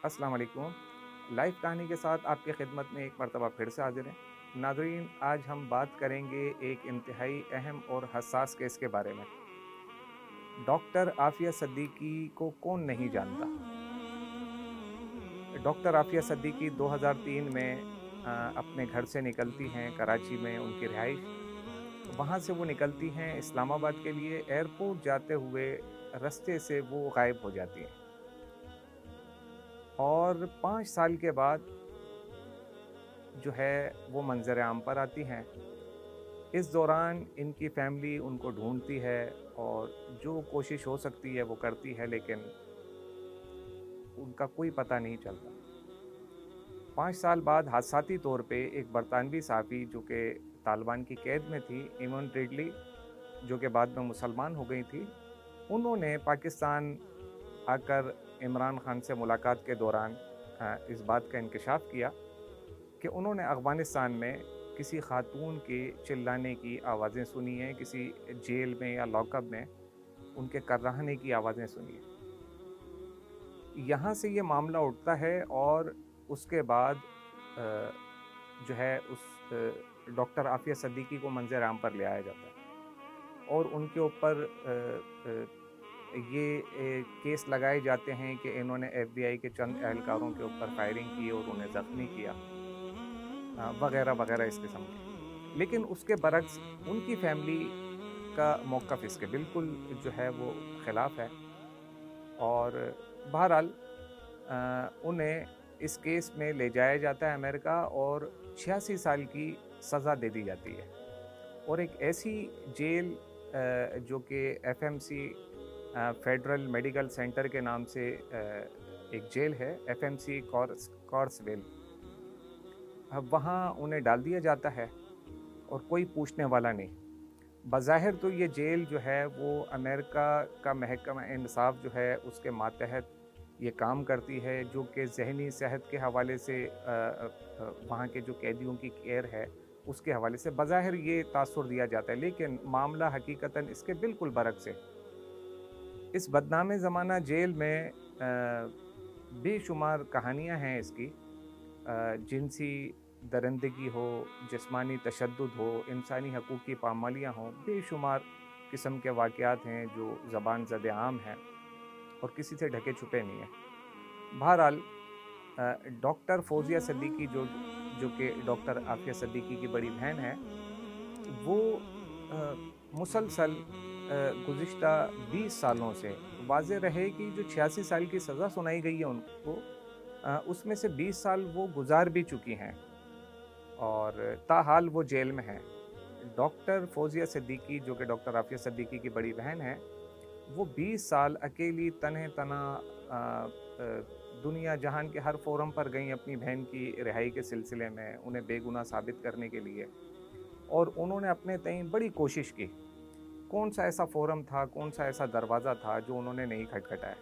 السلام علیکم۔ لائف کہانی کے ساتھ آپ کی خدمت میں ایک مرتبہ پھر سے حاضر ہیں۔ ناظرین، آج ہم بات کریں گے ایک انتہائی اہم اور حساس کیس کے بارے میں۔ ڈاکٹر عافیہ صدیقی کو کون نہیں جانتا؟ ڈاکٹر عافیہ صدیقی 2003 میں اپنے گھر سے نکلتی ہیں، کراچی میں ان کی رہائش۔ وہاں سے وہ نکلتی ہیں اسلام آباد کے لیے۔ ایئرپورٹ جاتے ہوئے رستے سے وہ غائب ہو جاتی ہیں، اور 5 سال کے بعد جو ہے وہ منظر عام پر آتی ہیں۔ اس دوران ان کی فیملی ان کو ڈھونڈتی ہے اور جو کوشش ہو سکتی ہے وہ کرتی ہے، لیکن ان کا کوئی پتہ نہیں چلتا۔ 5 سال بعد حادثاتی طور پہ ایک برطانوی صحافی جو کہ طالبان کی قید میں تھی، ایمن ریڈلی، جو کہ بعد میں مسلمان ہو گئی تھی، انہوں نے پاکستان آ کر عمران خان سے ملاقات کے دوران اس بات کا انکشاف کیا کہ انہوں نے افغانستان میں کسی خاتون کے چلانے کی آوازیں سنی ہیں، کسی جیل میں یا لاک اپ میں ان کے کرہنے کی آوازیں سنی ہیں۔ یہاں سے یہ معاملہ اٹھتا ہے، اور اس کے بعد جو ہے اس ڈاکٹر عافیہ صدیقی کو منظر عام پر لے آیا جاتا ہے، اور ان کے اوپر یہ کیس لگائے جاتے ہیں کہ انہوں نے ایف بی آئی کے چند اہلکاروں کے اوپر فائرنگ کی اور انہیں زخمی کیا، وغیرہ وغیرہ اس قسم کے۔ لیکن اس کے برعکس ان کی فیملی کا موقف اس کے بالکل جو ہے وہ خلاف ہے، اور بہرحال انہیں اس کیس میں لے جایا جاتا ہے امریکہ، اور 86 سال کی سزا دے دی جاتی ہے، اور ایک ایسی جیل جو کہ F M C Federal Medical Center کے نام سے ایک جیل ہے، ایف ایم سی کارسویل، وہاں انہیں ڈال دیا جاتا ہے، اور کوئی پوچھنے والا نہیں۔ بظاہر تو یہ جیل جو ہے وہ امریکہ کا محکمہ انصاف جو ہے اس کے ماتحت یہ کام کرتی ہے، جو کہ ذہنی صحت کے حوالے سے وہاں کے جو قیدیوں کی کیئر ہے اس کے حوالے سے بظاہر یہ تاثر دیا جاتا ہے، لیکن معاملہ حقیقتاً اس کے بالکل برعکس ہے۔ اس بدنام زمانہ جیل میں بے شمار کہانیاں ہیں اس کی، جنسی درندگی ہو، جسمانی تشدد ہو، انسانی حقوق کی پامالیاں ہوں، بے شمار قسم کے واقعات ہیں جو زبان زد عام ہیں اور کسی سے ڈھکے چھپے نہیں ہیں۔ بہرحال ڈاکٹر فوزیہ صدیقی جو کہ ڈاکٹر عافیہ صدیقی کی بڑی بہن ہے، وہ مسلسل گزشتہ 20 سالوں سے واضح رہے کہ جو 86 سال کی سزا سنائی گئی ہے ان کو، اس میں سے 20 سال وہ گزار بھی چکی ہیں، اور تاحال وہ جیل میں ہیں۔ ڈاکٹر فوزیہ صدیقی جو کہ ڈاکٹر عافیہ صدیقی کی بڑی بہن ہے، وہ 20 سال اکیلی تنہ تنہا دنیا جہان کے ہر فورم پر گئیں اپنی بہن کی رہائی کے سلسلے میں، انہیں بے گناہ ثابت کرنے کے لیے، اور انہوں نے اپنے تئیں بڑی کوشش کی۔ کون سا ایسا فورم تھا، کون سا ایسا دروازہ تھا جو انہوں نے نہیں کھٹکھٹایا،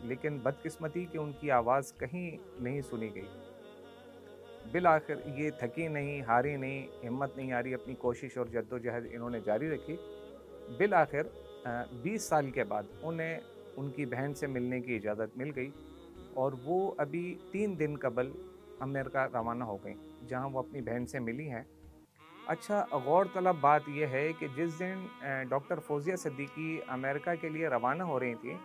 لیکن بدقسمتی کہ ان کی آواز کہیں نہیں سنی گئی۔ بالآخر یہ تھکی نہیں، ہاری نہیں، ہمت نہیں ہاری، اپنی کوشش اور جد و جہد انہوں نے جاری رکھی۔ بالآخر 20 سال کے بعد انہیں ان کی بہن سے ملنے کی اجازت مل گئی، اور وہ ابھی 3 دن قبل امریکہ روانہ ہو گئیں، جہاں وہ اپنی بہن سے ملی ہیں۔ اچھا، غور طلب بات یہ ہے کہ جس دن ڈاکٹر فوزیہ صدیقی امریکہ کے لیے روانہ ہو رہی تھیں،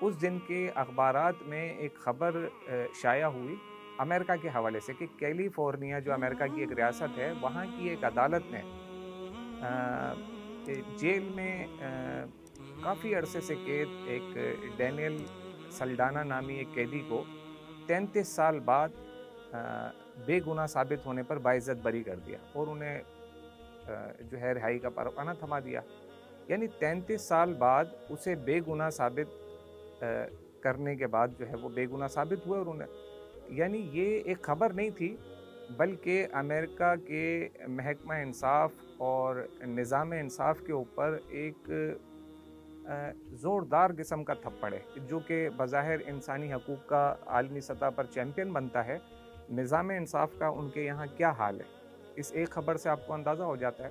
اس دن کے اخبارات میں ایک خبر شائع ہوئی امریکہ کے حوالے سے کہ کیلیفورنیا جو امریکہ کی ایک ریاست ہے، وہاں کی ایک عدالت نے جیل میں کافی عرصے سے قید ایک ڈینیل سلڈانا نامی ایک قیدی کو 33 سال بعد بے گناہ ثابت ہونے پر باعزت بری کر دیا، اور انہیں جو ہے رہائی کا پروانہ تھما دیا۔ یعنی 33 سال بعد اسے بے گناہ ثابت کرنے کے بعد جو ہے وہ بے گناہ ثابت ہوئے، اور انہیں یعنی یہ ایک خبر نہیں تھی، بلکہ امریکہ کے محکمہ انصاف اور نظام انصاف کے اوپر ایک زوردار قسم کا تھپڑ ہے، جو کہ بظاہر انسانی حقوق کا عالمی سطح پر چیمپئن بنتا ہے۔ نظام انصاف کا ان کے یہاں کیا حال ہے، اس ایک خبر سے آپ کو اندازہ ہو جاتا ہے۔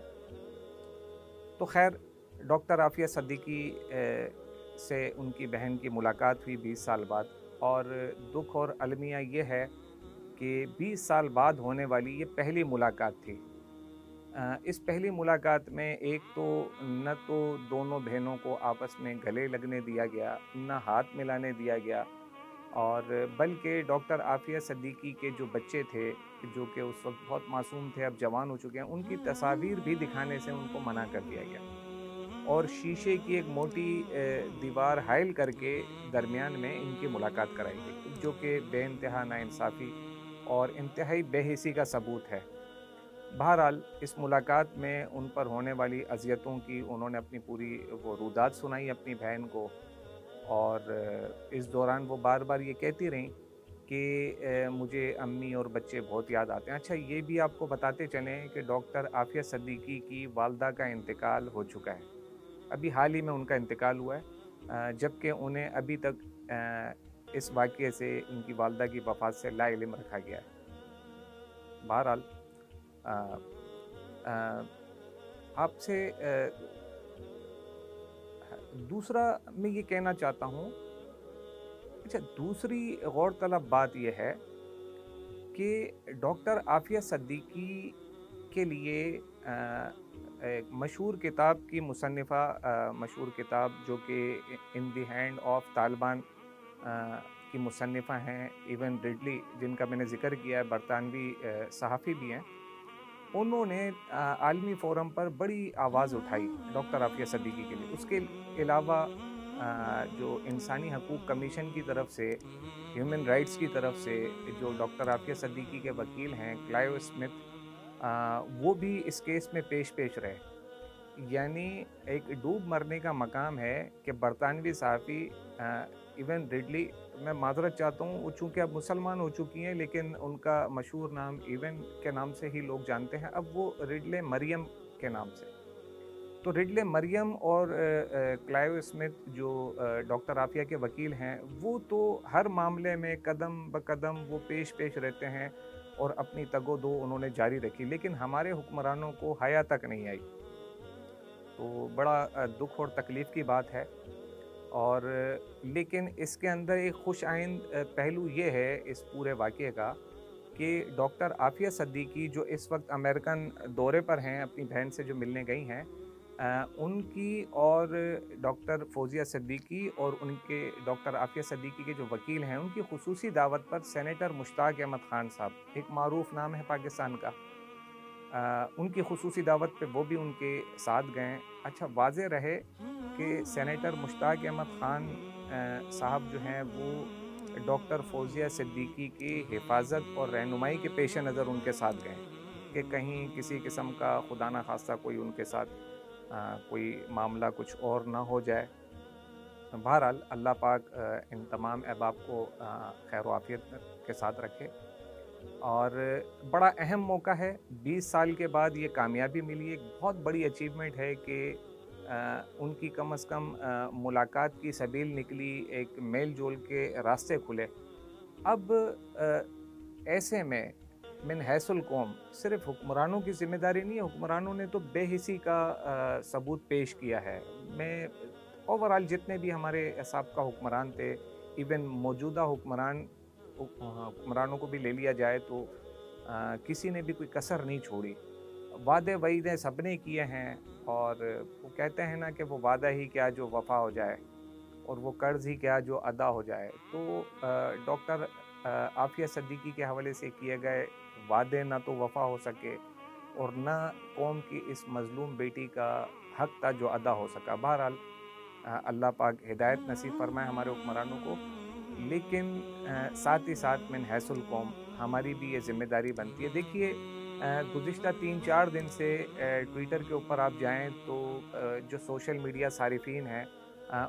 تو خیر، ڈاکٹر عافیہ صدیقی سے ان کی بہن کی ملاقات ہوئی 20 سال بعد، اور دکھ اور المیہ یہ ہے کہ 20 سال بعد ہونے والی یہ پہلی ملاقات تھی۔ اس پہلی ملاقات میں ایک تو نہ تو دونوں بہنوں کو آپس میں گلے لگنے دیا گیا، نہ ہاتھ ملانے دیا گیا، اور بلکہ ڈاکٹر عافیہ صدیقی کے جو بچے تھے، جو کہ اس وقت بہت معصوم تھے، اب جوان ہو چکے ہیں، ان کی تصاویر بھی دکھانے سے ان کو منع کر دیا گیا، اور شیشے کی ایک موٹی دیوار حائل کر کے درمیان میں ان کی ملاقات کرائی گئی، جو کہ بے انتہا ناانصافی اور انتہائی بے حسی کا ثبوت ہے۔ بہرحال اس ملاقات میں ان پر ہونے والی اذیتوں کی انہوں نے اپنی پوری وہ رودات سنائی اپنی بہن کو، اور اس دوران وہ بار بار یہ کہتی رہیں کہ مجھے امی اور بچے بہت یاد آتے ہیں۔ اچھا، یہ بھی آپ کو بتاتے چلیں کہ ڈاکٹر عافیہ صدیقی کی والدہ کا انتقال ہو چکا ہے، ابھی حال ہی میں ان کا انتقال ہوا ہے، جبکہ انہیں ابھی تک اس واقعے سے، ان کی والدہ کی وفات سے لا علم رکھا گیا ہے۔ بہرحال آپ سے دوسرا میں یہ کہنا چاہتا ہوں، اچھا دوسری غور طلب بات یہ ہے کہ ڈاکٹر عافیہ صدیقی کے لیے ایک مشہور کتاب کی مصنفہ، مشہور کتاب جو کہ ان دی ہینڈ آف طالبان کی مصنفہ ہیں ایون ریڈلی، جن کا میں نے ذکر کیا ہے، برطانوی صحافی بھی ہیں، انہوں نے عالمی فورم پر بڑی آواز اٹھائی ڈاکٹر عافیہ صدیقی کے لیے۔ اس کے علاوہ جو انسانی حقوق کمیشن کی طرف سے، ہیومن رائٹس کی طرف سے، جو ڈاکٹر عافیہ صدیقی کے وکیل ہیں کلائیو اسمتھ، وہ بھی اس کیس میں پیش رہے۔ یعنی ایک ڈوب مرنے کا مقام ہے کہ برطانوی صحافی ایون ریڈلی، میں معذرت چاہتا ہوں، وہ چونکہ اب مسلمان ہو چکی ہیں لیکن ان کا مشہور نام ایون کے نام سے ہی لوگ جانتے ہیں، اب وہ رڈلے مریم کے نام سے۔ تو رڈلے مریم اور کلائیو اسمتھ جو ڈاکٹر عافیہ کے وکیل ہیں، وہ تو ہر معاملے میں قدم بقدم وہ پیش رہتے ہیں اور اپنی تگ و دو انہوں نے جاری رکھی، لیکن ہمارے حکمرانوں کو حیا تک نہیں آئی۔ تو بڑا دکھ اور تکلیف کی بات ہے، اور لیکن اس کے اندر ایک خوش آئند پہلو یہ ہے اس پورے واقعے کا کہ ڈاکٹر عافیہ صدیقی جو اس وقت امریکن دورے پر ہیں، اپنی بہن سے جو ملنے گئی ہیں، ان کی اور ڈاکٹر فوزیہ صدیقی اور ان کے ڈاکٹر عافیہ صدیقی کے جو وکیل ہیں، ان کی خصوصی دعوت پر سینیٹر مشتاق احمد خان صاحب، ایک معروف نام ہے پاکستان کا، ان کی خصوصی دعوت پہ وہ بھی ان کے ساتھ گئے۔ اچھا، واضح رہے کہ سینیٹر مشتاق احمد خان صاحب جو ہیں وہ ڈاکٹر فوزیہ صدیقی کی حفاظت اور رہنمائی کے پیش نظر ان کے ساتھ گئے کہ کہیں کسی قسم کا خدا نہ خواستہ کوئی ان کے ساتھ کوئی معاملہ کچھ اور نہ ہو جائے۔ بہرحال اللہ پاک ان تمام احباب کو خیر و عافیت کے ساتھ رکھے، اور بڑا اہم موقع ہے، 20 سال کے بعد یہ کامیابی ملی، ایک بہت بڑی اچیومنٹ ہے کہ ان کی کم از کم ملاقات کی سبیل نکلی، ایک میل جول کے راستے کھلے۔ اب ایسے میں من حیث القوم صرف حکمرانوں کی ذمہ داری نہیں ہے، حکمرانوں نے تو بے حسی کا ثبوت پیش کیا ہے۔ میں اوورال جتنے بھی ہمارے سابقہ حکمران تھے، ایون موجودہ حکمرانوں کو بھی لے لیا جائے تو کسی نے بھی کوئی کسر نہیں چھوڑی، وعدے وعیدیں سب نے کیے ہیں، اور وہ کہتے ہیں نا کہ وہ وعدہ ہی کیا جو وفا ہو جائے، اور وہ قرض ہی کیا جو ادا ہو جائے۔ تو ڈاکٹر عافیہ صدیقی کے حوالے سے کیے گئے وعدے نہ تو وفا ہو سکے، اور نہ قوم کی اس مظلوم بیٹی کا حق تھا جو ادا ہو سکا۔ بہرحال اللہ پاک ہدایت نصیب فرمائے ہمارے حکمرانوں کو، لیکن ساتھ ہی ساتھ من حیث القوم ہماری بھی یہ ذمہ داری بنتی ہے۔ دیکھیے، گزشتہ 3-4 دن سے ٹویٹر کے اوپر آپ جائیں تو جو سوشل میڈیا صارفین ہیں،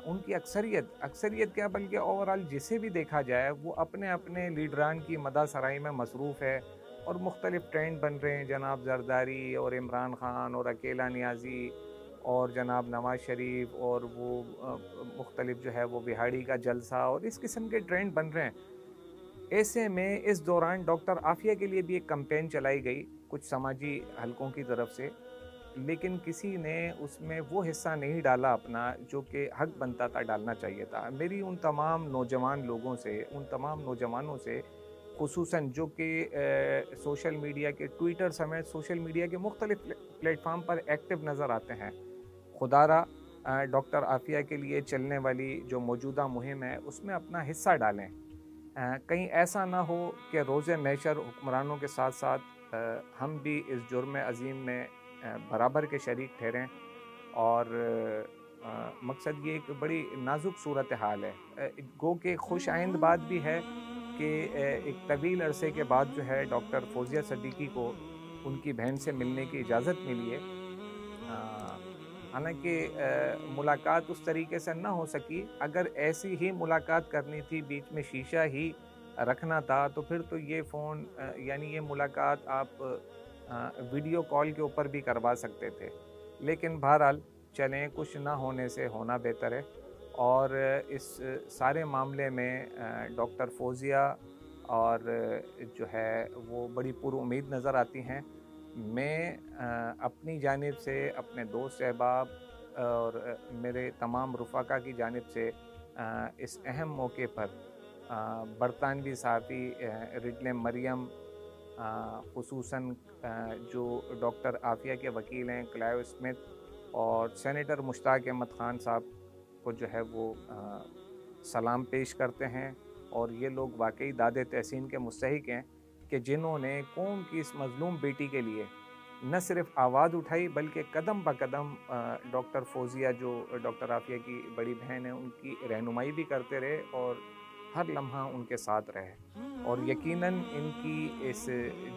ان کی اکثریت کیا بلکہ اوورال جسے بھی دیکھا جائے، وہ اپنے اپنے لیڈران کی مدح سرائی میں مصروف ہے، اور مختلف ٹرینڈ بن رہے ہیں، جناب زرداری اور عمران خان اور اکیلا نیازی اور جناب نواز شریف، اور وہ مختلف جو ہے وہ بہاڑی کا جلسہ، اور اس قسم کے ٹرینڈ بن رہے ہیں۔ ایسے میں اس دوران ڈاکٹر عافیہ کے لیے بھی ایک کمپین چلائی گئی کچھ سماجی حلقوں کی طرف سے لیکن کسی نے اس میں وہ حصہ نہیں ڈالا اپنا جو کہ حق بنتا تھا ڈالنا چاہیے تھا۔ میری ان تمام نوجوان لوگوں سے، ان تمام نوجوانوں سے، خصوصاً جو کہ سوشل میڈیا کے ٹویٹر سمیت سوشل میڈیا کے مختلف پلیٹ فارم پر ایکٹیو نظر آتے ہیں، خدا را ڈاکٹر عافیہ کے لیے چلنے والی جو موجودہ مہم ہے اس میں اپنا حصہ ڈالیں۔ کہیں ایسا نہ ہو کہ روز محشر حکمرانوں کے ساتھ ساتھ ہم بھی اس جرم عظیم میں برابر کے شریک ٹھہریں، اور مقصد یہ ایک بڑی نازک صورتحال ہے۔ گو کہ خوش آئند بات بھی ہے کہ ایک طویل عرصے کے بعد جو ہے ڈاکٹر فوزیہ صدیقی کو ان کی بہن سے ملنے کی اجازت ملی ہے۔ حالانکہ ملاقات اس طریقے سے نہ ہو سکی، اگر ایسی ہی ملاقات کرنی تھی، بیچ میں شیشہ ہی رکھنا تھا، تو پھر تو یہ فون یعنی یہ ملاقات آپ ویڈیو کال کے اوپر بھی کروا سکتے تھے۔ لیکن بہرحال چلیں، کچھ نہ ہونے سے ہونا بہتر ہے، اور اس سارے معاملے میں ڈاکٹر فوزیہ اور جو ہے وہ بڑی پر امید نظر آتی ہیں۔ میں اپنی جانب سے، اپنے دوست احباب اور میرے تمام رفقا کی جانب سے اس اہم موقع پر برطانوی صحافی رڈلے مریم، خصوصاً جو ڈاکٹر عافیہ کے وکیل ہیں کلائیو اسمتھ، اور سینیٹر مشتاق احمد خان صاحب کو جو ہے وہ سلام پیش کرتے ہیں، اور یہ لوگ واقعی داد تحسین کے مستحق ہیں کہ جنہوں نے قوم کی اس مظلوم بیٹی کے لیے نہ صرف آواز اٹھائی بلکہ قدم بہ قدم ڈاکٹر فوزیہ جو ڈاکٹر عافیہ کی بڑی بہن ہے ان کی رہنمائی بھی کرتے رہے، اور ہر لمحہ ان کے ساتھ رہے، اور یقیناً ان کی اس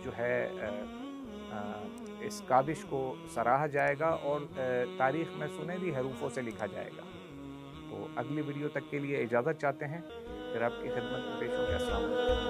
جو ہے اس کاوش کو سراہا جائے گا، اور تاریخ میں سنہری حروفوں سے لکھا جائے گا۔ تو اگلی ویڈیو تک کے لیے اجازت چاہتے ہیں، پھر آپ کی خدمت میں پیش ہوں گے۔ السلام علیکم۔